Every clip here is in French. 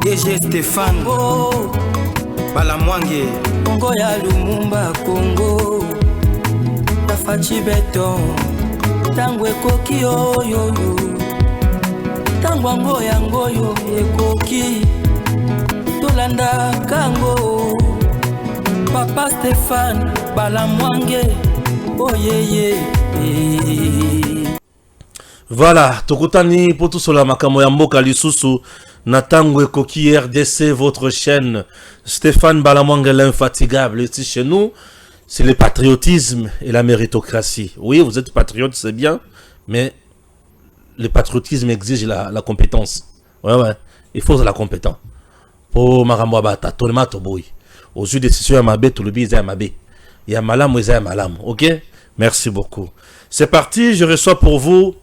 DG Stéphane Balamwange Congo ya Lumumba Congo Tafachi Beton Tango ekoki oyo Tango ango yangoyo ekoki Tolanda kango Papa Stéphane Balamwange Oh yeah. Voilà, Tokotani pour tout cela, Makamo Yamboka Lisusu, Natango Koki RDC, votre chaîne, Stéphane Balamwange l'infatigable. Ici chez nous, c'est le patriotisme et la méritocratie. Oui, vous êtes patriote, c'est bien, mais le patriotisme exige la compétence. Ouais, il faut la compétence. Pour Marambo Bata, Tonema Toboui. Aux yeux des décisions Yamabé, tout le bise Yamabé. Yamalam, Yamalam. Ok? Merci beaucoup. C'est parti, je reçois pour vous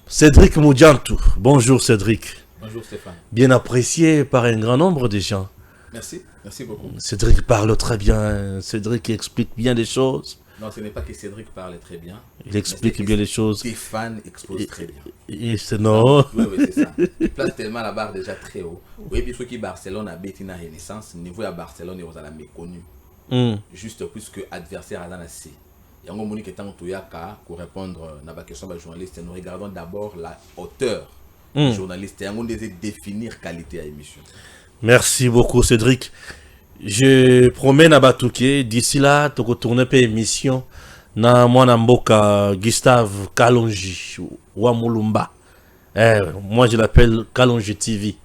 Cédric Moudiantou. Bonjour Cédric. Bonjour Stéphane. Bien apprécié par un grand nombre de gens. Merci beaucoup. Cédric parle très bien. Cédric explique bien les choses. Non, ce n'est pas que Cédric parle très bien. Il explique bien les choses. Stéphane expose très bien. Et c'est non. Oui, c'est ça. Il place tellement la barre déjà très haut. Oui, puis ceux qui Barcelone a Bettina Renaissance, niveau à Barcelone, ils ont la méconnu. Juste plus que adversaire à l'ANAC. Et on Monique étant Toyaka pour répondre à la question des journalistes, nous regardons d'abord la hauteur des journalistes et on désire définir qualité à l'émission. Merci beaucoup Cédric. Je promets à Batouké, d'ici là, tu retournes pas émission na moi Mboka Gustave Kalonji Wamulumba. Moi je l'appelle Kalonji TV.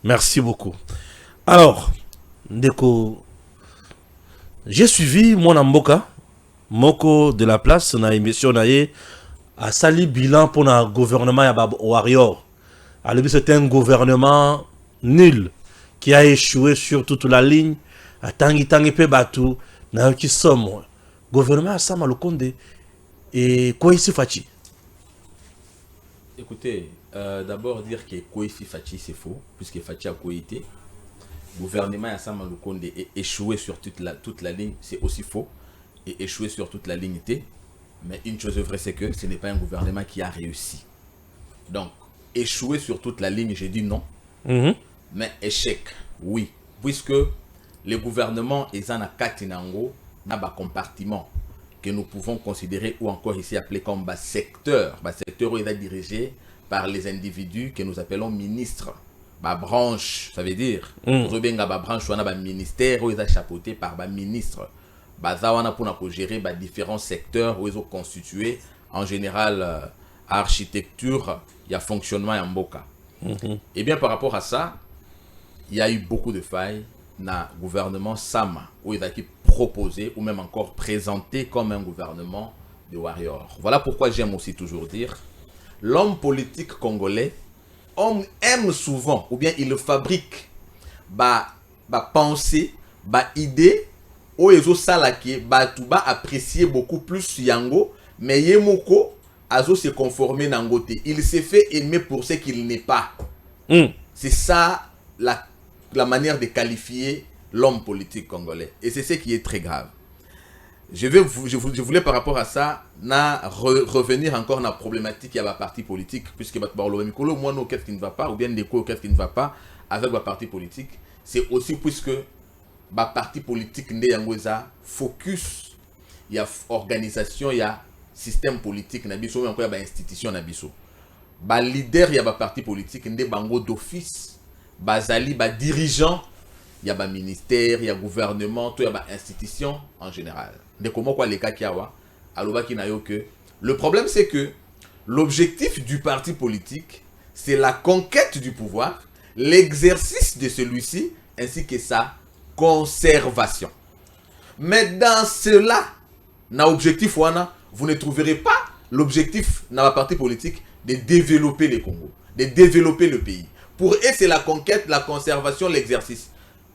Merci beaucoup. Alors, Ndeko, j'ai suivi mon Mboka Moko de la place na émission naie a sali bilan pour le gouvernement ya Warrior. Alors c'était un gouvernement nul qui a échoué sur toute la ligne. A tangi pe batu na qui somme gouvernement Sama Lukonde et Koisi Fachi. Écoutez, d'abord dire que Koisi Fachi c'est faux puisque Fachi a coïté. Gouvernement Sama Lukonde est échoué sur toute la ligne, c'est aussi faux. Et échoué sur toute la ligne T. Mais une chose est vraie, c'est que ce n'est pas un gouvernement qui a réussi. Donc, échoué sur toute la ligne, j'ai dit non. Mais échec, oui. Puisque le gouvernement est en Katinango, n'a pas compartiment que nous pouvons considérer ou encore ici appelé comme bas secteur. Bas secteur où il est dirigé par les individus que nous appelons ministres. Bas branche, ça veut dire. Nous avons branche ou un ministère où il est chapeauté par bas ministre. Bazawana pour gérer différents secteurs où ils ont constitué en général architecture, il y a fonctionnement et Mboka. Et bien par rapport à ça, il y a eu beaucoup de failles dans le gouvernement Sama où il a été proposé ou même encore présenté comme un gouvernement de warriors. Voilà pourquoi j'aime aussi toujours dire l'homme politique congolais aime souvent ou bien il fabrique pensée, idée Oezo Salake, Batouba apprécier beaucoup plus Yango, mais Yemoko Azo se conformer Nangote. Il s'est fait aimer pour ce qu'il n'est pas. C'est ça la manière de qualifier l'homme politique congolais. Et c'est ce qui est très grave. Je voulais par rapport à ça revenir encore dans la problématique il y a la parti politique, puisque moi, qu'est-ce qui ne va pas, ou bien qu'est-ce qui ne va pas avec la parti politique. C'est aussi puisque parti politique nde yangoza focus ya organisation ya système politique na biso mais encore ya institution na biso leader ya parti politique nde bango d'office bazali dirigeant ya ministère ya gouvernement to ya institution en général de comment quoi les cas kiawa alobaki na yo que le problème c'est que l'objectif du parti politique c'est la conquête du pouvoir, l'exercice de celui-ci ainsi que ça conservation. Mais dans cela, dans l'objectif, vous ne trouverez pas l'objectif dans la partie politique de développer le Congo, de développer le pays. Pour eux, c'est la conquête, la conservation, l'exercice.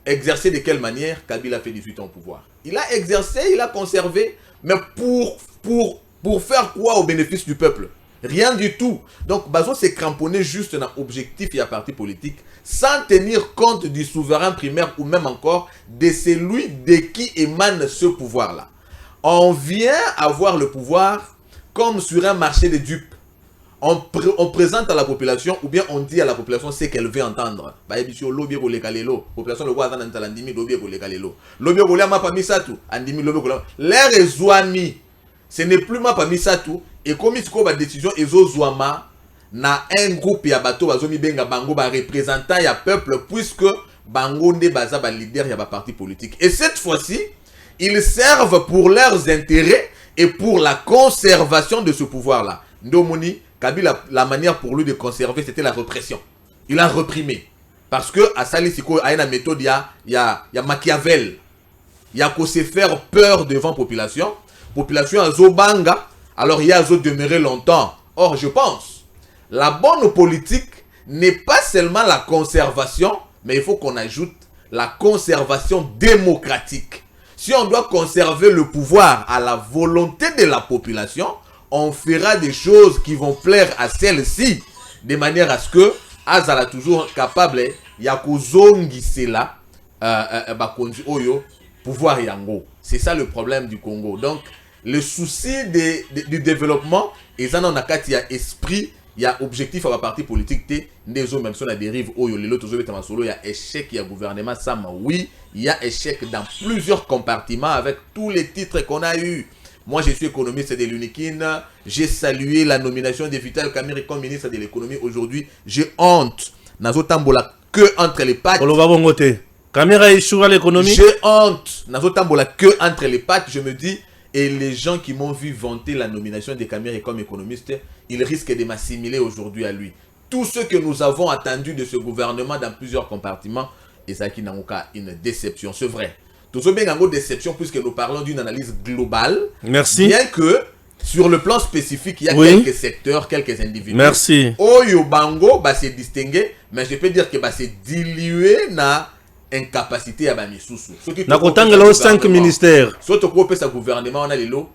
Exercer de quelle manière? Kabila fait 18 ans au pouvoir. Il a exercé, il a conservé, mais pour faire quoi au bénéfice du peuple? Rien du tout. Donc, Bazo s'est cramponné juste dans l'objectif et la partie politique sans tenir compte du souverain primaire ou même encore de celui de qui émane ce pouvoir-là. On vient avoir le pouvoir comme sur un marché de dupes. on présente à la population ou bien on dit à la population ce qu'elle veut entendre. Bah ebisio lobby ko lekalelo, population le kwa dans ndimi lobby ko lekalelo. Lobby ko ma pa misatu, andimi lobby ko. L'air ezwami. Ce n'est plus ma pa misatu et comme il ko ba décision ezozwama na un groupe ya bato bazomi benga bango ba représentant ya peuple puisque bango nde baza ba leader ya ba parti politique. Et cette fois-ci, ils servent pour leurs intérêts et pour la conservation de ce pouvoir-là. Ndomoni, Kabila, la manière pour lui de conserver, c'était la répression. Il a reprimé. Parce que à Salisiko, à une méthode, il y a Machiavel. Il y a qu'à se faire peur devant population. Population a Zobanga, alors il y a Zo demeurer longtemps. Or, je pense, la bonne politique n'est pas seulement la conservation, mais il faut qu'on ajoute la conservation démocratique. Si on doit conserver le pouvoir à la volonté de la population, on fera des choses qui vont plaire à celle-ci, de manière à ce que Azala toujours capable, Yakozongi Sela, Oyo, pouvoir Yango. C'est ça le problème du Congo. Donc, le souci du développement, et ça, on a esprit, il y a objectif à la partie politique, des hommes, même si on a dérive, il y a échec, il y a gouvernement, oui, il y a échec dans plusieurs compartiments avec tous les titres qu'on a eu. Moi, je suis économiste de l'UNIKIN. J'ai salué la nomination de Vital Kamerhe comme ministre de l'économie. Aujourd'hui, j'ai honte. Nazo tambola que entre les pattes. Kamerhe échoue à l'économie. J'ai honte. Nazo tambola que entre les pattes. Je me dis, et les gens qui m'ont vu vanter la nomination de Kamerhe comme économiste, ils risquent de m'assimiler aujourd'hui à lui. Tout ce que nous avons attendu de ce gouvernement dans plusieurs compartiments, et ça qui n'a aucun une déception. C'est vrai. Tout ça bien en déception puisque nous parlons d'une analyse globale. Merci. Bien que sur le plan spécifique, il y a quelques secteurs, quelques individus. Merci. Oyo Bango, bah, c'est distingué, mais je peux dire que bah, c'est dilué na incapacité à Bamisusu. Na kotangelo 5 ministères. Surtout qu'on sa gouvernement, on a les lots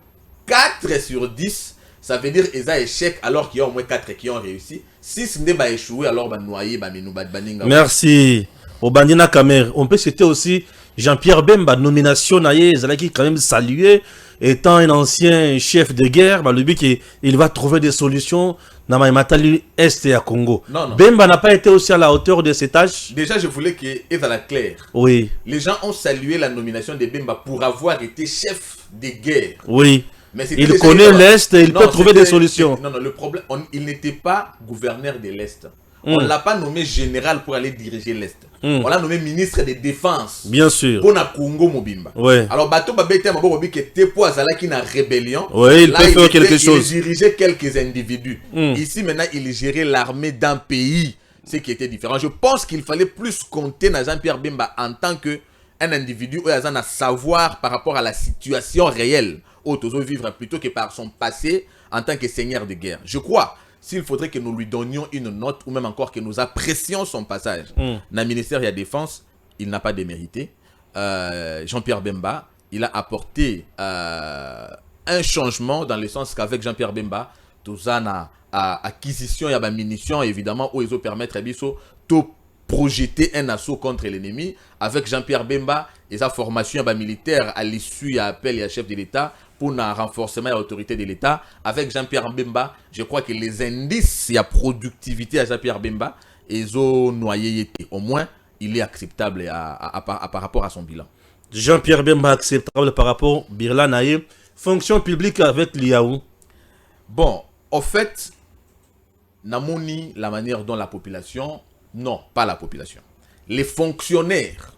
4 sur 10. Ça veut dire qu'ils ont échec alors qu'il y a au moins 4 qui ont réussi. 6 n'est pas échoué alors bah noyé bah minou bah baninga. Merci. Au Bandina Kamer, on peut citer aussi Jean-Pierre Bemba, nomination naïe, qui quand même salué, étant un ancien chef de guerre, bah, le but qu'il va trouver des solutions dans ma Matali Est et à Congo. Non, non. Bemba n'a pas été aussi à la hauteur de ses tâches. Déjà, je voulais qu'il y ait à la claire. Oui. Les gens ont salué la nomination de Bemba pour avoir été chef de guerre. Oui. Mais il connaît l'Est et il peut trouver des solutions. Non, non, le problème, il n'était pas gouverneur de l'Est. On ne l'a pas nommé général pour aller diriger l'Est. On l'a nommé ministre de Défense. Bien sûr. Pour na Congo Mobimba. Ouais. Alors, Bato Babete Mabobi qui était pour Azalaki na rébellion. Oui, il peut faire quelque chose. Il dirigeait quelques individus. Ici, maintenant, il gérait l'armée d'un pays. Ce qui était différent. Je pense qu'il fallait plus compter na Jean-Pierre Bemba en tant qu'un individu où il a savoir par rapport à la situation réelle. Où il vivre plutôt que par son passé en tant que seigneur de guerre. Je crois. S'il faudrait que nous lui donnions une note ou même encore que nous apprécions son passage dans le ministère de la Défense, il n'a pas démérité. Jean-Pierre Bemba, il a apporté un changement dans le sens qu'avec Jean-Pierre Bemba, tout ça na acquisition, il y a des munitions évidemment où ils ont permettre à Bisso de projeter un assaut contre l'ennemi. Avec Jean-Pierre Bemba et sa formation militaire à l'issue, il y a appel, il y a chef de l'État. Pour un renforcement de l'autorité de l'État. Avec Jean-Pierre Bemba, je crois que les indices, il y a productivité à Jean-Pierre Bemba, ils ont noyé. Au moins, il est acceptable par rapport à son bilan. Jean-Pierre Bemba acceptable par rapport à Birla Naïe. Fonction publique avec l'IAO. Bon, en fait, Namoni, la manière dont la population, non, pas la population, les fonctionnaires,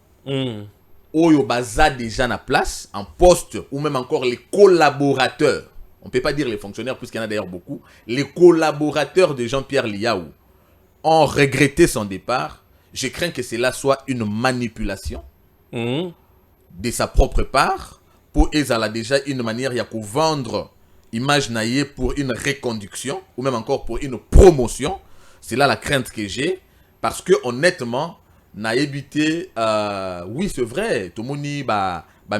Oyo baza déjà na place, en poste, ou même encore les collaborateurs. On ne peut pas dire les fonctionnaires, puisqu'il y en a d'ailleurs beaucoup. Les collaborateurs de Jean-Pierre Liaou ont regretté son départ. Je crains que cela soit une manipulation de sa propre part. Pour Ezala déjà une manière, il y a qu'à vendre image naïe pour une reconduction, ou même encore pour une promotion. C'est là la crainte que j'ai. Parce que honnêtement, na évité, oui c'est vrai, tout le monde dit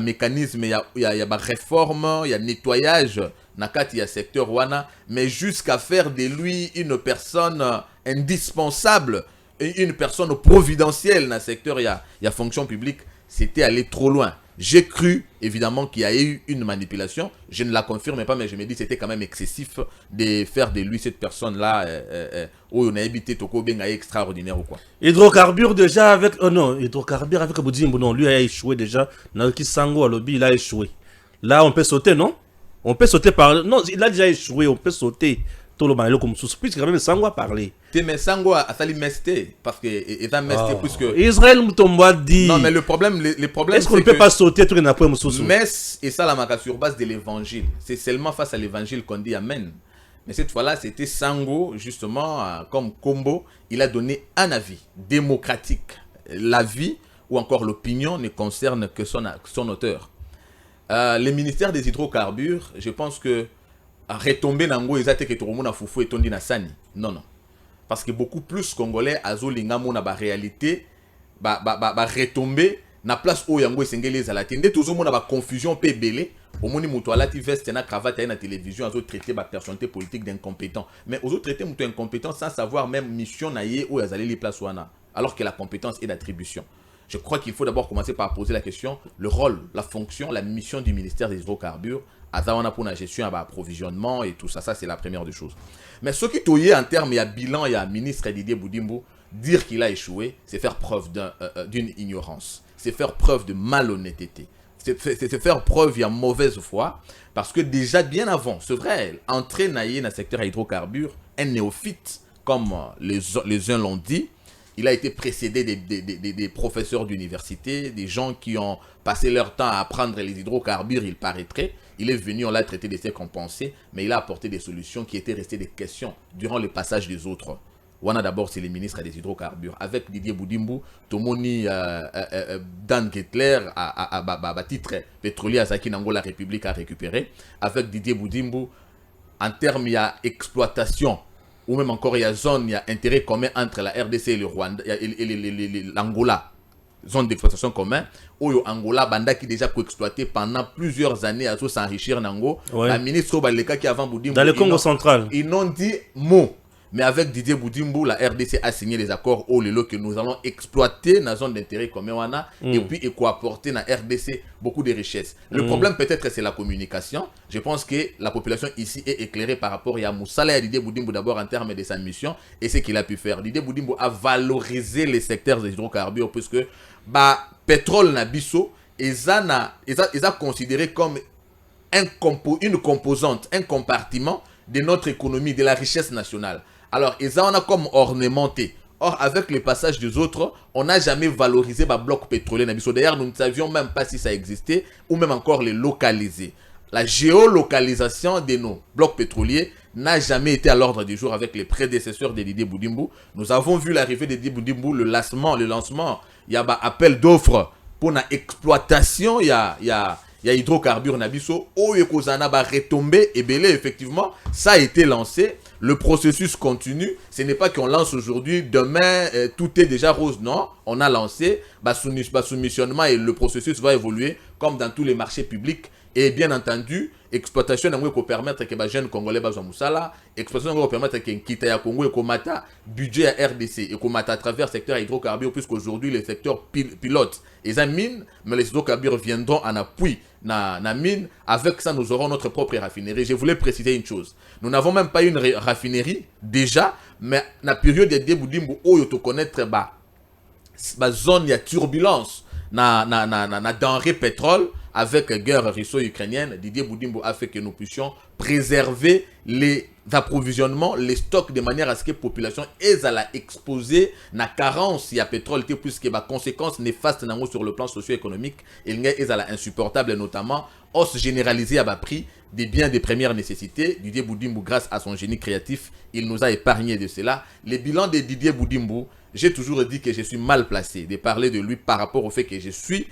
mécanisme, il y a réforme, il y a nettoyage, il y a secteur wana, mais jusqu'à faire de lui une personne indispensable, une personne providentielle dans le secteur, il y a fonction publique, c'était aller trop loin. J'ai cru, évidemment, qu'il y a eu une manipulation. Je ne la confirme pas, mais je me dis que c'était quand même excessif de faire de lui cette personne-là où on a habité Toko Benga extraordinaire ou quoi. Hydrocarbures déjà avec... Oh non, hydrocarbures avec Boudimbo, non, lui a échoué déjà. Naoki Sango à lobby, il a échoué. Là, on peut sauter, non? On peut sauter par... Non, il a déjà échoué, on peut sauter. Tout le monde comme sous puisque quand même Sango a parlé. Mais Sango a sali mesté parce que il a mesté puisque Israël Moutomboa dit. Non mais le problème est-ce qu'on ne peut pas sauter tout n'a pas Moussou. Messe et ça la marque sur base de l'évangile. C'est seulement face à l'évangile qu'on dit amen. Mais cette fois-là, c'était Sango justement comme combo, il a donné un avis démocratique. L'avis ou encore l'opinion ne concerne que son auteur. Le ministère des hydrocarbures, je pense que retomber nango ezate que tout le monde a foufou et tondi na sani. Non. Parce que beaucoup plus Congolais azo lingamo na ba réalité ba retomber na place où yango esengeli ezalaki. Nde tozo mona ba confusion pe belé. Omoni mutu alati veste na cravate na télévision azo traiter ba personnalité politique d'incompétent. Mais ozo traiter mutu incompétent sans savoir même mission na ye où yazali les places wana. Alors que la compétence est d'attribution. Je crois qu'il faut d'abord commencer par poser la question, le rôle, la fonction, la mission du ministère des hydrocarbures, pour la gestion, approvisionnement et tout ça, c'est la première des choses. Mais ce qui est en termes, il y a bilan, il y a ministre Didier Boudimbo, dire qu'il a échoué, c'est faire preuve d'une ignorance, c'est faire preuve de malhonnêteté, c'est faire preuve de mauvaise foi, parce que déjà bien avant, c'est vrai, entrer dans le secteur hydrocarbures, un néophyte, comme les uns l'ont dit, il a été précédé des professeurs d'université, des gens qui ont passé leur temps à apprendre les hydrocarbures, il paraîtrait. Il est venu, on l'a traité de ses compensés, mais il a apporté des solutions qui étaient restées des questions durant le passage des autres. Wana d'abord, c'est le ministre des hydrocarbures. Avec Didier Boudimbo, Tomoni Dan Gettler, à titre pétrolier, à Zaki Nango, la République a récupéré. Avec Didier Boudimbo, en termes, il y a exploitation. Ou même encore, il y a zone, il y a intérêt commun entre la RDC et le Rwanda, et l'Angola. Zone d'exploitation commun. Où Angola, Banda qui déjà exploité pendant plusieurs années à s'enrichir Nango. Ouais. La ministre Baleka qui avant Boudimbo. Dans le Congo central. Ils n'ont dit mot. Mais avec Didier Boudimbo, la RDC a signé les accords au Lelo que nous allons exploiter dans la zone d'intérêt commun et puis apporter dans la RDC beaucoup de richesses. Le problème peut-être c'est la communication. Je pense que la population ici est éclairée par rapport à Moussala et à Didier Boudimbo d'abord en termes de sa mission et ce qu'il a pu faire. Didier Boudimbo a valorisé les secteurs des hydrocarbures puisque pétrole na biso ils a considéré comme une composante, un compartiment de notre économie, de la richesse nationale. Alors, ils en ont comme ornementé. Or, avec le passage des autres, on n'a jamais valorisé le bloc pétrolier. D'ailleurs, nous ne savions même pas si ça existait ou même encore les localiser. La géolocalisation de nos blocs pétroliers n'a jamais été à l'ordre du jour avec les prédécesseurs de Didier Boudimbo. Nous avons vu l'arrivée de Didier Boudimbo, le lancement, il y a un appel d'offres pour l'exploitation, il y a hydrocarbures nabiso, Oyekozana va retomber et belé, effectivement, ça a été lancé. Le processus continue. Ce n'est pas qu'on lance aujourd'hui, demain, tout est déjà rose. Non, on a lancé, soumissionnement et le processus va évoluer comme dans tous les marchés publics. Et bien entendu, exploitation peut permettre que les jeunes Congolais soient Moussala, exploitation peut permettre que Kita Congo et Komata, budget à RDC et Komata à travers le secteur hydrocarbures, puisqu'aujourd'hui le secteur pilote et mine, mais les hydrocarbures viendront en appui na mine. Avec ça, nous aurons notre propre raffinerie. Je voulais préciser une chose. Nous n'avons même pas une raffinerie déjà, mais la période de Boudimbo, où tu connaître zone il y a turbulence na denrée pétrole. Avec la guerre russo-ukrainienne, Didier Boudimbo a fait que nous puissions préserver les approvisionnements, les stocks de manière à ce que la population ait à la exposer na carence il y a pétrole puisque les conséquences néfastes sur le plan socio-économique et à la insupportable notamment hausse généralisée à bas prix des biens de première nécessité. Didier Boudimbo, grâce à son génie créatif, il nous a épargné de cela. Le bilan de Didier Boudimbo, j'ai toujours dit que je suis mal placé de parler de lui par rapport au fait que je suis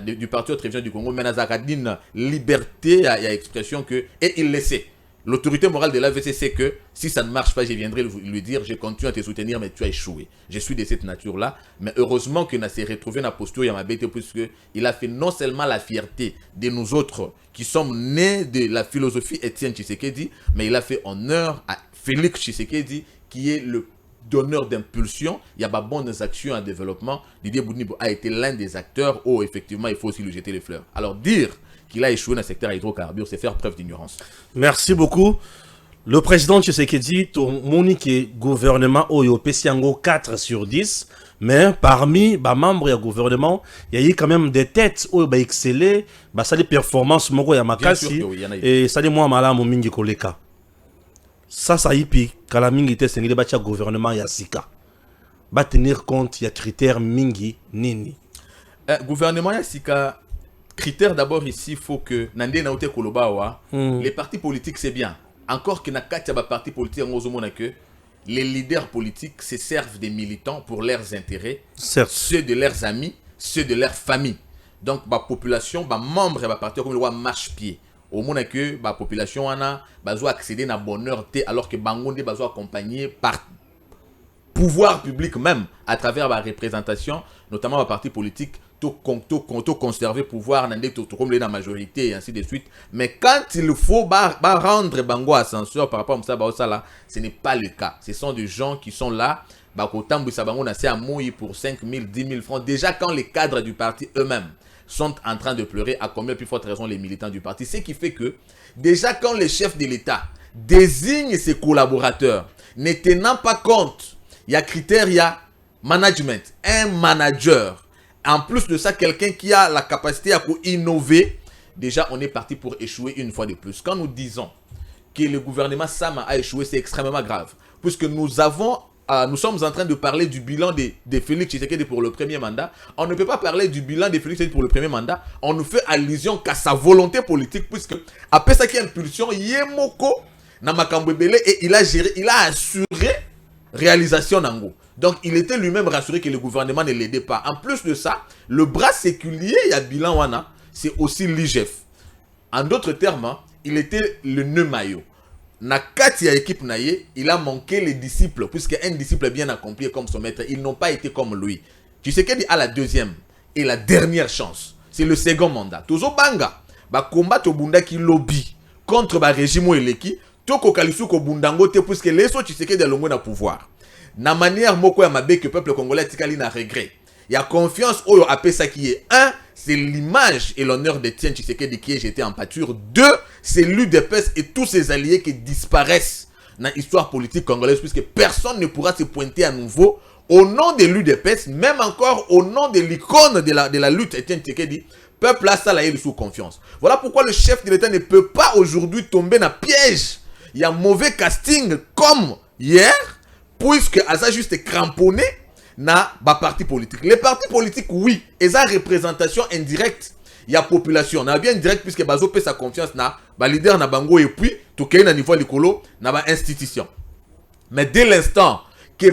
du Parti Autrichien du Congo, mais Nazaradine, liberté à expression que, et il le sait. L'autorité morale de l'AVC sait que si ça ne marche pas, je viendrai lui dire, je continue à te soutenir, mais tu as échoué. Je suis de cette nature-là, mais heureusement qu'il s'est retrouvé dans la posture Yamabete, puisqu'il a fait non seulement la fierté de nous autres qui sommes nés de la philosophie Étienne Tshisekedi, mais il a fait honneur à Félix Tshisekedi, qui est le donneur d'impulsion, il y a de bonnes actions en développement. Didier Boudnibo a été l'un des acteurs où effectivement il faut aussi lui jeter les fleurs. Alors dire qu'il a échoué dans le secteur hydrocarbures, c'est faire preuve d'ignorance. Merci beaucoup. Le président Tshisekedi, Monique gouvernement Oyo Pesiango 4 sur 10, mais parmi les membres du gouvernement, il y a eu quand même des têtes où ils excellé, ça des performances moko ya makasi et ça des moi malamu mingi koleka. Ça y pi kala mingi te sengile ba tia gouvernement ya sika. Ba tenir compte ya critères mingi nini. Gouvernement ya sika critères d'abord ici faut que nande na ote kolobawa les partis politiques c'est bien. Encore que na kati ya partis politiques ngozomona que les leaders politiques se servent des militants pour leurs intérêts, certes, ceux de leurs amis, ceux de leur famille. Donc la population, les membres de parti comme le roi marche-pied. Au moins que la population a besoin accéder à bonheur alors que Bangonde besoin accompagné par pouvoir public même à travers la représentation, notamment les partis politiques, tout conserver pouvoir comme la majorité et ainsi de suite. Mais quand il faut rendre Bango ascenseur par rapport à ça, ce n'est pas le cas. Ce sont des gens qui sont là, pour 5 000, 10 000 francs. Déjà quand les cadres du parti eux-mêmes sont en train de pleurer, à combien plus forte raison les militants du parti. Ce qui fait que déjà quand le chef de l'État désigne ses collaborateurs, ne tenant pas compte, il y a critères, il y a management, un manager. En plus de ça, quelqu'un qui a la capacité à innover, déjà on est parti pour échouer une fois de plus. Quand nous disons que le gouvernement Sama a échoué, c'est extrêmement grave. Puisque nous sommes en train de parler du bilan de Félix Tshisekedi pour le premier mandat. On ne peut pas parler du bilan de Félix Tshisekedi pour le premier mandat. On nous fait allusion qu'à sa volonté politique, puisque après ça qui est impulsion, Yemoko na makambo ebele et il a assuré réalisation nango. Donc il était lui-même rassuré que le gouvernement ne l'aidait pas. En plus de ça, le bras séculier ya bilan wana, c'est aussi l'IGF. En d'autres termes, il était le nœud maillot. Na kati ya équipe naye, il a manqué les disciples, puisque un disciple bien accompli comme son maître, ils n'ont pas été comme lui. Tu sais qu'il a la deuxième et la dernière chance. C'est le second mandat. Tozo banga, ba combat au bunda qui lobby contre ba régime eleki, toko kalisu ko bundango te puisque les autres tu sais qu'il a le moins de pouvoir. Na manière moko ya mabe que le peuple congolais tikali na regret. Il y a confiance au AP ça qui est un, c'est l'image et l'honneur de Tien Tshisekedi qui est jeté en pâture. 2, c'est l'UDPS et tous ses alliés qui disparaissent dans l'histoire politique congolaise puisque personne ne pourra se pointer à nouveau au nom de l'UDPS, même encore au nom de l'icône de la lutte Etienne Tshisekedi. Peuple là, ça là, il est sous confiance. Voilà pourquoi le chef de l'État ne peut pas aujourd'hui tomber dans le piège. Il y a un mauvais casting comme hier, puisque à ça juste cramponné na parti politique. Les partis politiques, oui, ils ont représentation indirecte. Il y a population. On a bien direct puisque bazo peut sa confiance na leader na bango et puis tout qu'il na niveau likolo na institution. Mais dès l'instant que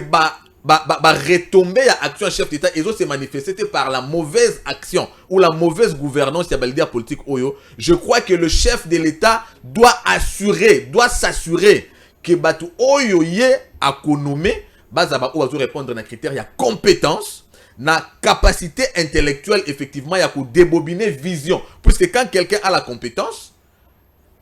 retomber à action chef d'État, ils ont se manifesté par la mauvaise action ou la mauvaise gouvernance de la leader politique Oyo. Je crois que le chef de l'État doit s'assurer que batu Oyo yé a konomé bazaba ou bazo répondre na critères, il y a compétence, na capacité intellectuelle effectivement, il y a ko débobiner vision. Puisque quand quelqu'un a la compétence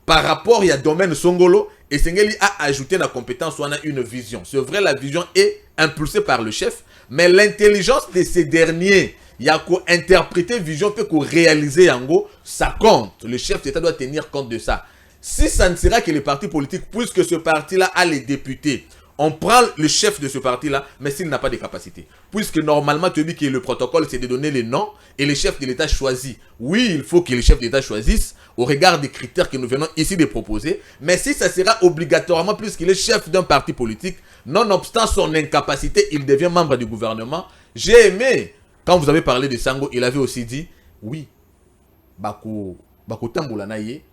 par rapport il y a domaine songolo et Sengeli a ajouté la compétence ou on a une vision. C'est vrai, la vision est impulsée par le chef, mais l'intelligence de ces derniers, il y a qu'à interpréter vision, peut qu'à réaliser en gros, ça compte. Le chef d'État doit tenir compte de ça. Si ça ne sera que les partis politiques, puisque ce parti-là a les députés, on prend le chef de ce parti-là, mais s'il n'a pas de capacité. Puisque normalement, tu dis que le protocole, c'est de donner les noms et le chef de l'État choisit. Oui, il faut que le chef de l'État choisisse au regard des critères que nous venons ici de proposer. Mais si ça sera obligatoirement, puisqu'il est chef d'un parti politique, nonobstant son incapacité, il devient membre du gouvernement. J'ai aimé, quand vous avez parlé de Sango, il avait aussi dit, oui,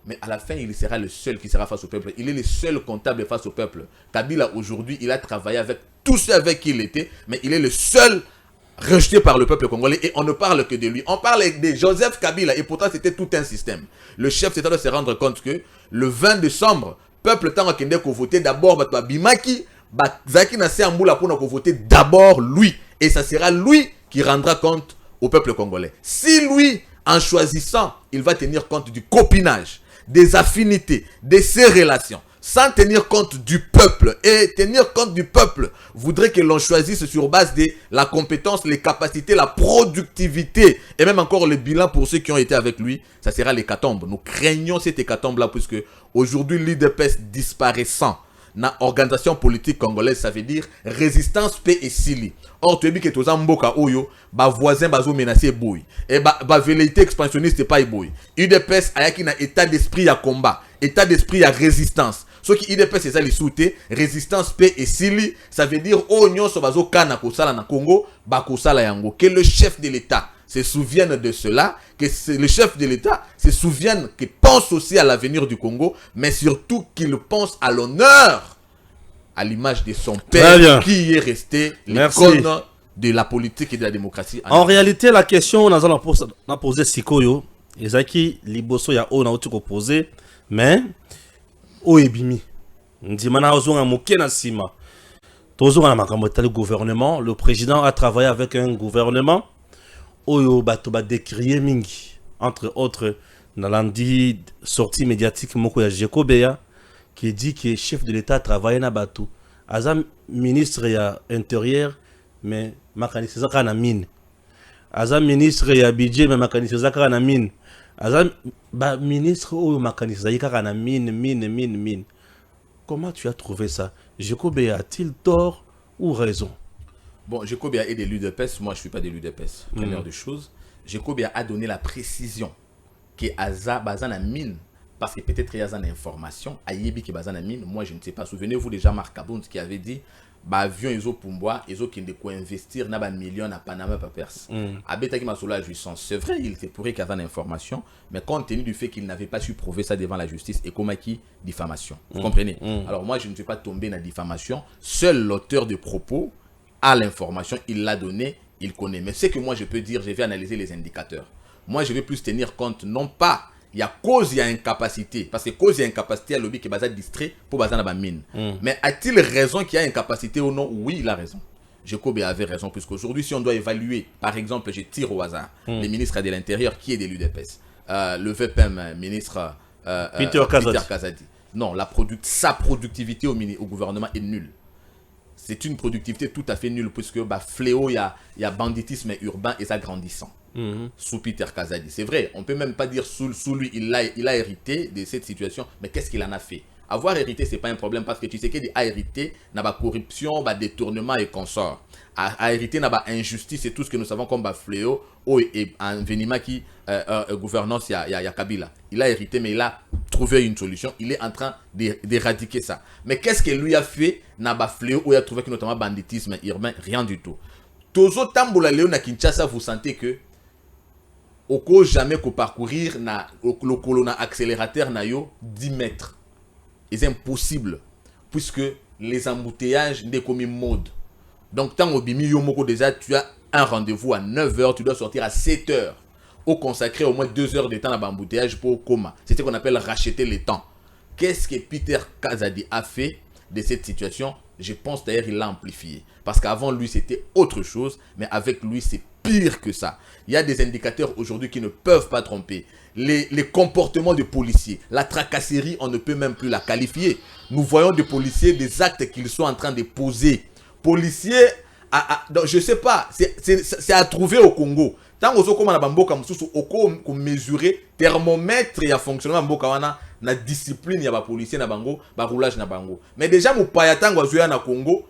mais à la fin, il sera le seul qui sera face au peuple. Il est le seul comptable face au peuple. Kabila, aujourd'hui, il a travaillé avec tous ceux avec qui il était, mais il est le seul rejeté par le peuple congolais et on ne parle que de lui. On parle de Joseph Kabila et pourtant c'était tout un système. Le chef d'État doit se rendre compte que le 20 décembre, peuple tant qu'il a voté d'abord Bimaki, Zaki Nassé Amboula pour voter d'abord lui. Et ça sera lui qui rendra compte au peuple congolais. Si lui, en choisissant, il va tenir compte du copinage, des affinités, de ses relations, sans tenir compte du peuple. Et tenir compte du peuple voudrait que l'on choisisse sur base de la compétence, les capacités, la productivité et même encore le bilan pour ceux qui ont été avec lui. Ça sera l'hécatombe. Nous craignons cette hécatombe-là puisque aujourd'hui l'UDPS disparaissant na organisation politique congolaise, ça veut dire résistance, paix et sili. Or, tu as dit que tous les mboka oyo, ba voisin bazo menacé boy. Et ba velléité expansionniste pas boy. UDPS a qui na état d'esprit à combat, état d'esprit à résistance. Ce qui UDPS c'est ça les souhaiter, résistance, paix et sili, ça veut dire oh nyonso bazo kana kosala na Congo, ba kosala yango. Que le chef de l'État se souvienne de cela, que le chef de l'État se souvienne, qu'il pense aussi à l'avenir du Congo, mais surtout qu'il pense à l'honneur, à l'image de son père qui est resté l'icône de la politique et de la démocratie. En réalité, la question on a posé Sikoyo, Ezaki Liboso ya on a posé, mais o ebimi. Ndimana ozonga mokena sima. Tozo na makambo le gouvernement, le président a travaillé avec un gouvernement oyo bato ba décrier mingi, entre autres nalandi sortie médiatique moko ya Jekobeya qui dit que chef de l'État travaille na bato azam ministre ya intérieur mais makanisi zaka na mine, azam ministre ya budget mais makanisi zaka na mine, azam ba ministre oyo makanisi zaka na mine. Comment tu as trouvé ça? Jekobeya a-t-il tort ou raison? Bon, Jekobia est de l'UDPS, moi je ne suis pas de l'UDPS. Première des choses, Jekobia a donné la précision que Aza Bazana mine, parce que peut-être il y a une information, Ayebi qui Bazana mine, moi je ne sais pas. Souvenez-vous déjà Marc Kabound qui avait dit, bah avion ils ont pour moi, ils ont qui de quoi investir, n'a pas million à Panama pas perse. Abeta qui m'a soulagé la jouissance. C'est vrai, il pourrait qu'il y ait une information, mais compte tenu du fait qu'il n'avait pas su prouver ça devant la justice, et comme qui diffamation. Vous comprenez? Alors moi je ne suis pas tombé dans la diffamation. Seul l'auteur de propos à l'information, il l'a donné, il connaît. Mais ce que moi je peux dire, je vais analyser les indicateurs. Moi je vais plus tenir compte, non pas, il y a cause, il y a incapacité. Parce que cause, il y a incapacité à lobby qui est basé distrait pour basé dans la mine. Mais a-t-il raison qu'il y a incapacité ou non? Oui, il a raison. Jacob avait raison, puisqu'aujourd'hui, si on doit évaluer, par exemple, je tire au hasard, le ministre de l'Intérieur qui est de l'UDPS, le VPM, ministre Peter Kazadi. Non, sa productivité au gouvernement est nulle. C'est une productivité tout à fait nulle puisque fléau, il y a banditisme urbain et ça grandissant. Sous Peter Kazadi. C'est vrai, on ne peut même pas dire sous lui, il a hérité de cette situation, mais qu'est-ce qu'il en a fait? Avoir hérité, ce n'est pas un problème parce que tu sais qu'il a hérité, n'a pas corruption, détournement et consort. A hérité, n'a pas injustice et tout ce que nous savons comme fléau et un venima qui gouvernance, il y a Kabila. Il a hérité, mais il a trouvé une solution. Il est en train d'éradiquer ça. Mais qu'est-ce que lui a fait? N'a pas fléau où il a trouvé que notamment banditisme urbain, rien du tout. Tozo Tamboula Léo na Kinshasa, vous sentez que au cas jamais qu'on parcourir le colonne accélérateur na yo 10 mètres. C'est impossible puisque les embouteillages n'est comme une mode. Donc tant au bimi yo moko déjà tu as un rendez-vous à 9h, tu dois sortir à 7h. Au consacrer au moins 2 heures de temps à l'embouteillage pour coma. C'est ce qu'on appelle racheter le temps. Qu'est-ce que Peter Kazadi a fait de cette situation? Je pense d'ailleurs il l'a amplifié. Parce qu'avant lui c'était autre chose, mais avec lui c'est pire que ça. Il y a des indicateurs aujourd'hui qui ne peuvent pas tromper. Les comportements de policiers, la tracasserie, on ne peut même plus la qualifier. Nous voyons des policiers, des actes qu'ils sont en train de poser. Policiers, donc, je ne sais pas, c'est à trouver au Congo. Tant que vous avez mesurer thermomètre et fonctionnement na discipline ya ba policier na bango ba roulage na bango. Mais déjà mon payatango azoya na Congo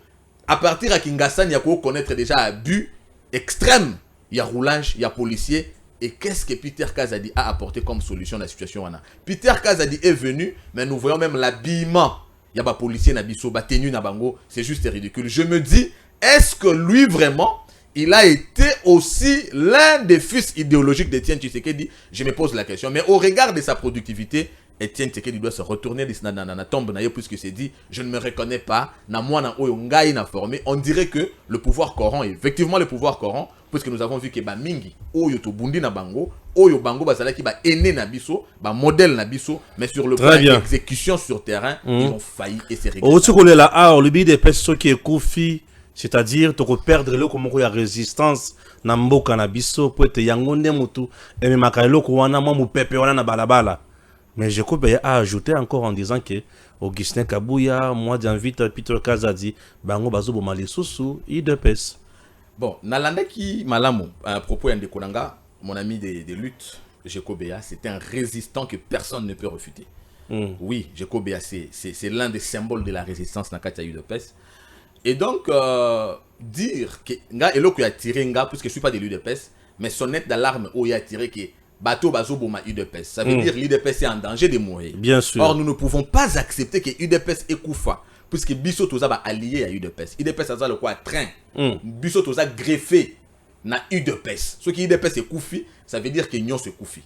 à partir à Kinshasa il y a qu'on connaître déjà abus extrême, il y a roulage, il y a policier. Et qu'est-ce que Peter Kazadi a apporté comme solution à la situation? Peter Kazadi est venu, mais nous voyons même l'habillement. Il y a des policiers na biso, ba tenue na bango, c'est juste ridicule. Je me dis, est-ce que lui vraiment, il a été aussi l'un des fils idéologiques d'Etienne Tshisekedi? Je me pose la question. Mais au regard de sa productivité, Etienne Tshisekedi doit se retourner dans la tombe puisque c'est dit, je ne me reconnais pas, na moi na oyo na formé. On dirait que le pouvoir corrompt, effectivement le pouvoir corrompt, puisque nous avons vu que ba mingi oyo to bundi na bango, oyo bango bazala ki ba ene na biso, ba modèle na biso, mais sur le plan d'exécution sur terrain, ils ont failli et c'est réglé. Au-dessus qu'on est là, le but des personnes qui est koufi, c'est-à-dire tu peux perdre le comment il y a résistance na mboka na biso pour être yangonde mutu et me makailo ko wana mo pepe wana na balabala. Mais Jacob a ajouté encore en disant que Augustin Kabouya, moi j'invite Peter Kazadi, bango bazo bomali susu, UDPS. Bon, Nalanda qui malamu à propos de Konanga, mon ami de lutte, Jeko Bea, c'est un résistant que personne ne peut refuter. Oui, Jeko Bea, c'est l'un des symboles de la résistance Nakata UDPS. Et donc, dire que nga elo qui a tiré nga, puisque je ne suis pas de l'UDPS, mais sonnette d'alarme où il a tiré que bateau bazo boma UDPS. Ça veut dire que l'UDPS est en danger de mourir. Bien sûr. Or, nous ne pouvons pas accepter que l'UDPS est koufa, puisque Bisso Toza va allié à UDPS. UDPS a le quoi train. Bisso Toza greffé na UDPS. Ce qui UDPS est koufi, ça veut dire que Nyon se koufi.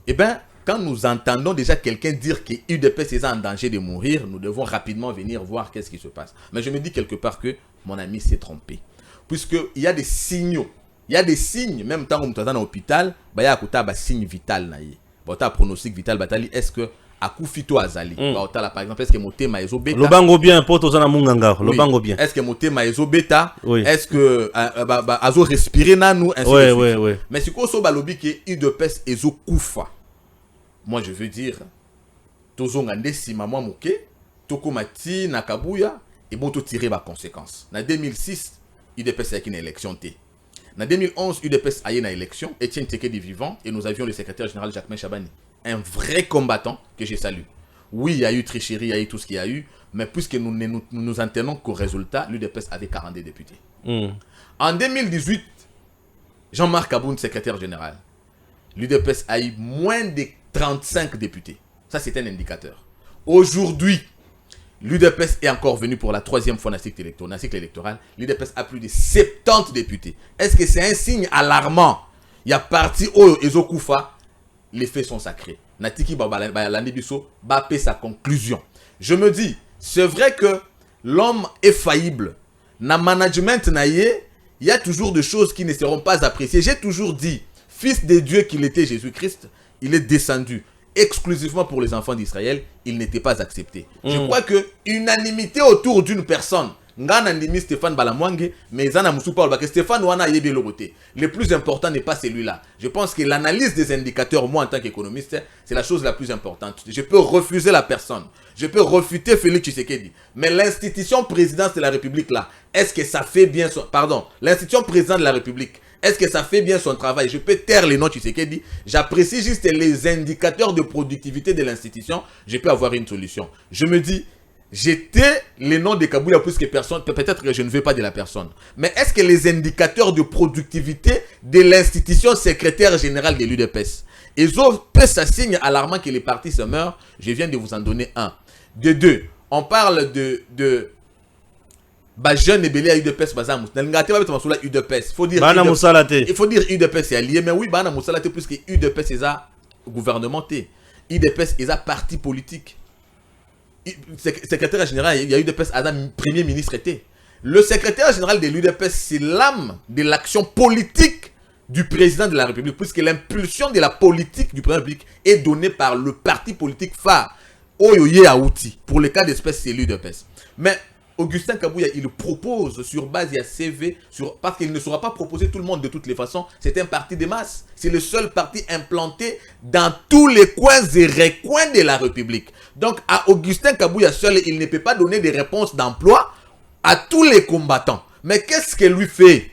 Eh bien, quand nous entendons déjà quelqu'un dire que UDPS est en danger de mourir, nous devons rapidement venir voir qu'est-ce qui se passe. Mais je me dis quelque part que mon ami s'est trompé. Puisqu'il y a des signaux. Il y a des signes, même tant qu'on est dans l'hôpital, il y a un signe vital. Il y a un pronostic vital. Est-ce que à Koufito Azali, par exemple, est-ce que Motema Ezo Beta? Le bango bien, poto zana munganga, le bango bien. Est-ce que Motema Ezo Beta? Oui. Est-ce que Azo respirer nanou? Oui. Mais si on a lobby qui est UDPS Ezo Koufa, moi je veux dire, Tozongande si maman moké, Tokomati Nakabuya, et bon, tout tirer ma conséquence. En 2006, UDPS a eu une élection. En 2011, UDPS a eu une élection. Etienne Tshisekedi vivant et nous avions le secrétaire général Jacquemain Chabani. Un vrai combattant que j'ai salué. Oui, il y a eu tricherie, il y a eu tout ce qu'il y a eu. Mais puisque nous en tenons qu'au résultat, l'UDPS avait 42 députés. En 2018, Jean-Marc Aboun, secrétaire général, l'UDPS a eu moins de 35 députés. Ça, c'est un indicateur. Aujourd'hui, l'UDPS est encore venu pour la troisième fois dans le cycle électoral. L'UDPS a plus de 70 députés. Est-ce que c'est un signe alarmant? Il y a parti Oyo Ezokoufa. Les faits sont sacrés. Natiki Babalandibiso Bapé sa conclusion. Je me dis, c'est vrai que l'homme est faillible. Dans le management, il y a toujours des choses qui ne seront pas appréciées. J'ai toujours dit, fils de Dieu qu'il était Jésus-Christ, il est descendu exclusivement pour les enfants d'Israël, il n'était pas accepté. Je crois que unanimité autour d'une personne, Stéphane Balamwange, mais Stéphane Wana le plus important n'est pas celui-là. Je pense que l'analyse des indicateurs, moi en tant qu'économiste, c'est la chose la plus importante. Je peux refuser la personne, je peux refuter Félix Tshisekedi, mais l'institution présidence de la République là, est-ce que ça fait bien son... Pardon, l'institution présidente de la République, est-ce que ça fait bien son travail? Je peux taire les noms Tshisekedi. J'apprécie juste les indicateurs de productivité de l'institution. Je peux avoir une solution. Je me dis, j'étais les noms de Kabouya puisque personne, peut-être que je ne veux pas de la personne. Mais est-ce que les indicateurs de productivité de l'institution secrétaire générale de l'UDPS, ils ont ça signe alarmant que les partis se meurent? Je viens de vous en donner un. De deux, on parle de jeune et belé à UDPS bazam. UDPS. Il faut dire UDPS est allié, mais oui, Bana Moussalate puisque UDPS est à gouvernementé. UDPS est à parti politique. Secrétaire général, il y a UDPS à premier ministre été. Le secrétaire général de l'UDPS, c'est l'âme de l'action politique du président de la République, puisque l'impulsion de la politique du président de la République est donnée par le parti politique phare. Oyoye Aouti. Pour le cas d'espèce, c'est l'UDPS. Mais Augustin Kabouya, il propose sur base de CV, parce qu'il ne sera pas proposé tout le monde de toutes les façons. C'est un parti de masse. C'est le seul parti implanté dans tous les coins et recoins de la République. Donc, à Augustin Kabouya seul, il ne peut pas donner des réponses d'emploi à tous les combattants. Mais qu'est-ce qu'il lui fait?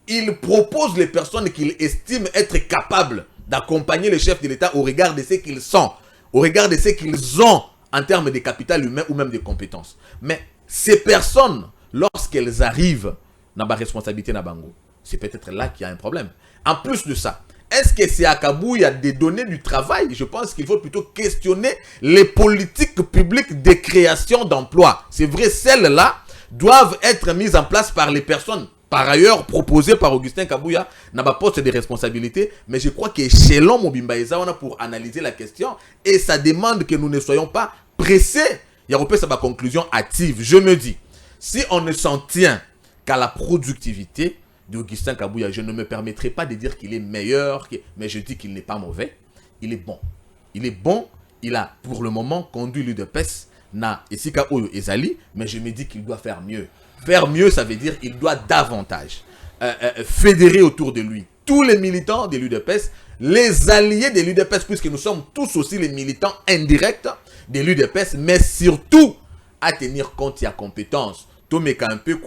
Il propose les personnes qu'il estime être capables d'accompagner le chef de l'État au regard de ce qu'ils sont, au regard de ce qu'ils ont en termes de capital humain ou même de compétences. Mais ces personnes, lorsqu'elles arrivent dans la responsabilité na bango, c'est peut-être là qu'il y a un problème. En plus de ça, est-ce que c'est à Kabouya de donner du travail? Je pense qu'il faut plutôt questionner les politiques publiques de création d'emplois. C'est vrai, celles-là doivent être mises en place par les personnes, par ailleurs proposées par Augustin Kabouya, n'a pas poste de responsabilité, mais je crois que chez l'homme Mobimba Eza, on a pour analyser la question, et ça demande que nous ne soyons pas pressés. Il y a sa conclusion hâtive. Je me dis, si on ne s'en tient qu'à la productivité d'Augustin Kabouya, je ne me permettrai pas de dire qu'il est meilleur, mais je dis qu'il n'est pas mauvais. Il est bon. Il est bon. Il a pour le moment conduit l'UDPS na Esika Oyo Ezali, mais je me dis qu'il doit faire mieux. Faire mieux, ça veut dire qu'il doit davantage fédérer autour de lui tous les militants de l'UDPS, les alliés de l'UDPS, puisque nous sommes tous aussi les militants indirects, de l'UDPS, mais surtout à tenir compte de la compétence. Tout mais un peu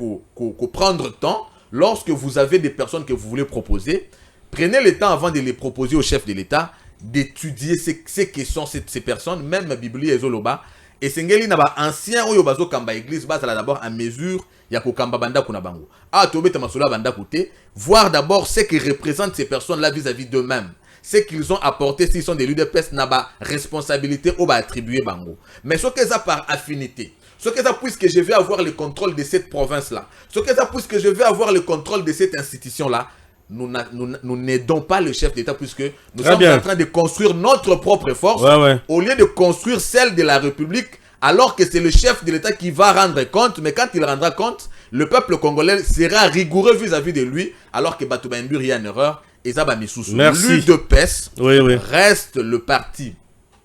prendre temps, lorsque vous avez des personnes que vous voulez proposer, prenez le temps avant de les proposer au chef de l'État, d'étudier ces questions, ces personnes, même la Bible et Zoloba. Et Sengeli n'a pas ancien ou yobazo kamba église, bas d'abord en mesure, ya ko kamba banda kuna bango. Ah, tobe tamasola banda côté, voir d'abord ce que représentent ces personnes-là vis-à-vis d'eux-mêmes. Ce qu'ils ont apporté, s'ils sont des l'UDPS, n'a pas responsabilité ou ba attribuer bango. Mais ce que ça par affinité, ce que ça puisque je vais avoir le contrôle de cette province-là, ce que ça puisque je vais avoir le contrôle de cette institution-là, nous n'aidons pas le chef d'État puisque nous sommes en train de construire notre propre force au lieu de construire celle de la République, alors que c'est le chef de l'État qui va rendre compte. Mais quand il rendra compte, le peuple congolais sera rigoureux vis-à-vis de lui, alors que Batouba Mbur y a une erreur. Et ça va l'UDPS reste le parti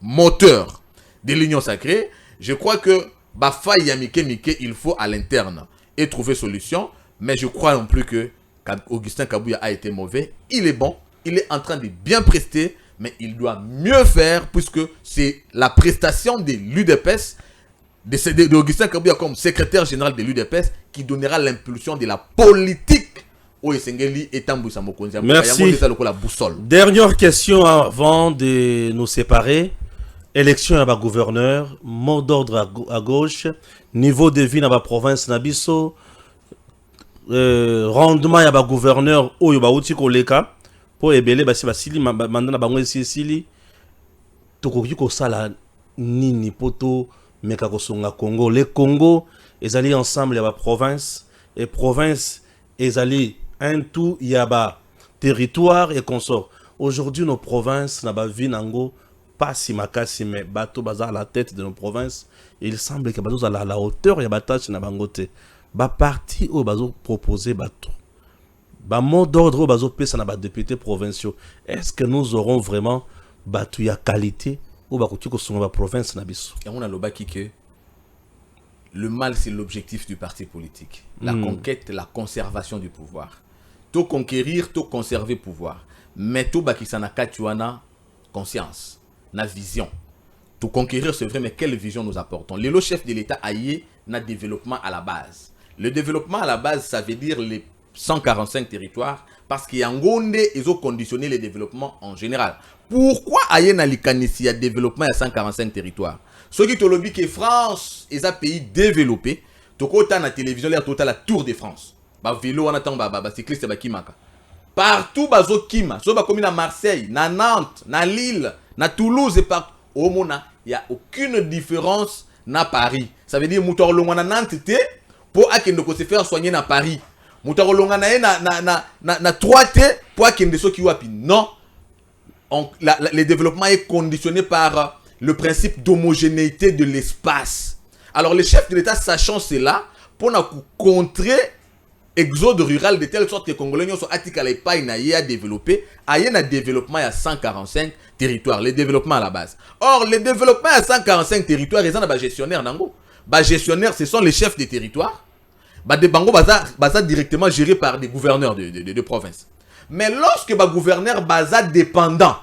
moteur de l'Union sacrée. Je crois que Bafa Yamike Mike, il faut à l'interne et trouver solution. Mais je crois non plus que Augustin Kabouya a été mauvais. Il est bon, il est en train de bien prester, mais il doit mieux faire puisque c'est la prestation de l'UDPS, d'Augustin Kabouya comme secrétaire général de l'UDPS, qui donnera l'impulsion de la politique au Esengeli et Tamboussa Mokonzi. Merci. Dernière question avant de nous séparer. Élection à la gouverneur, mot d'ordre à gauche, niveau de vie dans la province Nabiso. Rendement ya ba gouverneur oyo ba uti koleka po ebele basi basili mandana bango esili tokoki ko sala nini poto meka kosonga Congo. Les Congo ezali ensemble ya ba province et province ezali un tout ya ba territoire et consort. Aujourd'hui nos provinces na ba vie nango pas si makasi mais bato baza à la tête de nos provinces, il semble que bato à la hauteur ya ba tâche na bangote. Ba parti au bazo proposer bateau. Ba mot d'ordre au bazo pesa na ba députés provinciaux. Est-ce que nous aurons vraiment bateau ya qualité ou ba koti ko songa ba province na biso? Et on a le baki que le mal c'est l'objectif du parti politique. La conquête, la conservation du pouvoir. Tout conquérir, tout conserver pouvoir. Mais tout baki sanaka tuana conscience, na vision. Tout conquérir c'est vrai mais quelle vision nous apportons? Le chef de l'État aillé na développement à la base. Le développement à la base, ça veut dire les 145 territoires, parce qu'il y a un gonde, ils ont conditionné le développement en général. Pourquoi Ayena Likanisi y a développement à 145 territoires? Ce qui te le dit que France est un pays développé, tu as la télévision, tu as la Tour de France. Bah vélo, on attend, bah cycliste, bah Kimaka. Partout, bah zo Kima, soit bah comme à Marseille, na Nantes, na Lille, na Toulouse et partout. Au Mona, il n'y a aucune différence na Paris. Ça veut dire Moutor Longwana Nantes, pour akende ko se faire soigner na Paris. Moutor Longwana na 3T pour akende so ki wapi. Non. Le développement est conditionné par le principe d'homogénéité de l'espace. Alors les chefs de l'État, sachant cela, pour contrer exode rural de telle sorte que les Congolais sont attikala pas à développer, il y a un développement à 145 territoires, le développement à la base. Or, le développement à 145 territoires, ils ont des gestionnaires. Les gestionnaires, ce sont les chefs des territoires. Des bango baza directement gérés par des gouverneurs de province. Mais lorsque les gouverneurs baza dépendants,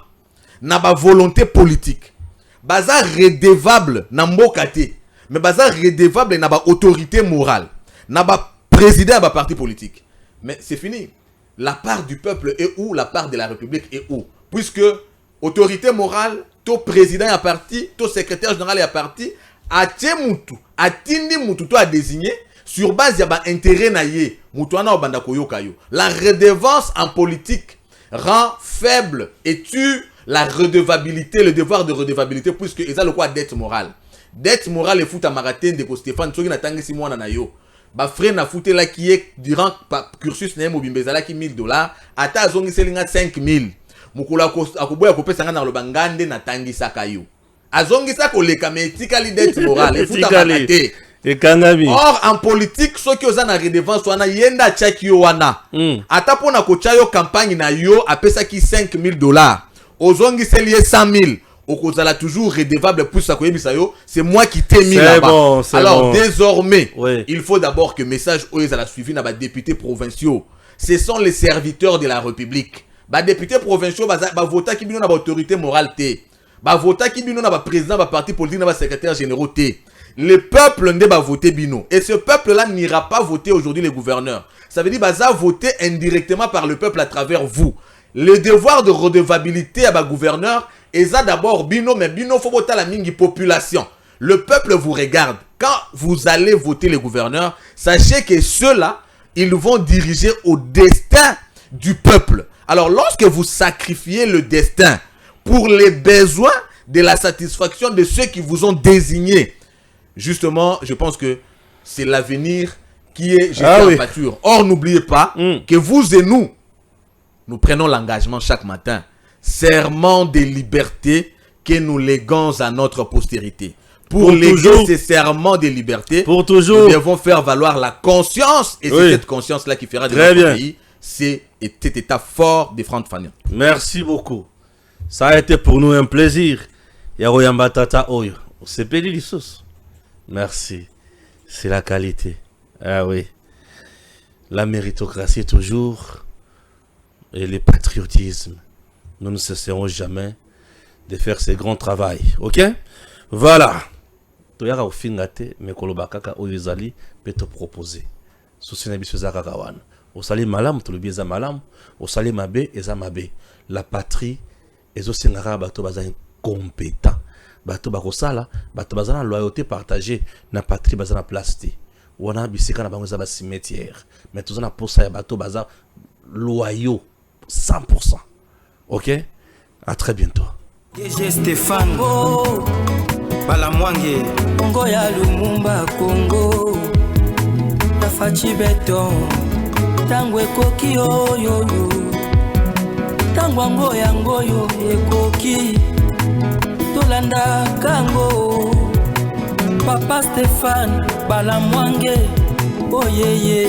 na ba volonté politique, baza redevable na mbokate, mais baza redevable na ba autorité morale, na ba président à parti politique. Mais c'est fini. La part du peuple est où? La part de la République est où? Puisque autorité morale, tout président à parti, tout secrétaire général à parti, a tindi mutu to a désigné sur base ya ba intérêt na ye, mutu ana obanda koyoka yo. La redevance en politique rend faible et tue la redevabilité, le devoir de redevabilité, puisque ils ont le quoi dette morale. Dette morale est fout à Maratin de Stéphane, ceux qui n'attendent 6 mois na yo. Ba frère na fouté là qui est durant cursus na mobimbezala ki $1000 ata azongi selinga 5000 mukula ko akoboya ko pesa na lobangande na tangisa kayo azongi sa ko leka metika dette morale e futa makate e kangami. Or en politique ceux qui osana redevance wana yenda chaki yo wana ata pona ko chayo campagne na yo apesa ki $5000 ozongi selie 100000 Okozala toujours redevable pour ça, c'est moi qui t'ai mis là-bas. Bon, alors désormais, il faut d'abord que message Oyezala suivi na ba députés provinciaux. Ce sont les serviteurs de la République. Ba députés provinciaux ba vota ki bino na ba autorité morale té. Ba vota ki bino na ba président, ba parti politique, na ba secrétaire généraux té. Le peuple ne va voter bino. Et ce peuple-là n'ira pas voter aujourd'hui les gouverneurs. Ça veut dire que ça voter indirectement par le peuple à travers vous. Le devoir de redevabilité à ba gouverneur, et ça d'abord bino, mais bino faut voter la mingi population. Le peuple vous regarde. Quand vous allez voter les gouverneurs, sachez que ceux-là, ils vont diriger au destin du peuple. Alors lorsque vous sacrifiez le destin pour les besoins de la satisfaction de ceux qui vous ont désigné, justement, je pense que c'est l'avenir qui est jeté en pâture. Or, n'oubliez pas que vous et nous prenons l'engagement chaque matin. Serment de liberté que nous léguons à notre postérité. Pour léguer ces serments de liberté, nous devons faire valoir la conscience. Et c'est cette conscience-là qui fera de notre pays cet état fort de Franck Fagnon. Merci beaucoup. Ça a été pour nous un plaisir. Yaroyamba Tata Oyo. C'est pédé l'issous. Merci. C'est la qualité. Ah oui. La méritocratie toujours. Et le patriotisme. Nous ne cesserons jamais de faire ce grand travail. Ok? Voilà. Toyaka ofingate mais kolobakaka oyezali peut te proposer. Souci biso za kakawana. Osali malam to lobi eza malam, osali mabe eza mabe. La patrie ezo sengara bato baza compétent. Bato bakosala, bato baza na loyauté partagée na patrie baza na place te. Wana bisika na bango za ba cimetière. Mais tout ça na posa ya bato baza loyaux 100%. OK? À très bientôt. DG Stéphane Balamwange Congo ya Lumumba Congo Tafachi beton Tango ekoki oyo Tango ngoyo ekoki Tolanda kango Papa Stéphane Balamwange Oyeye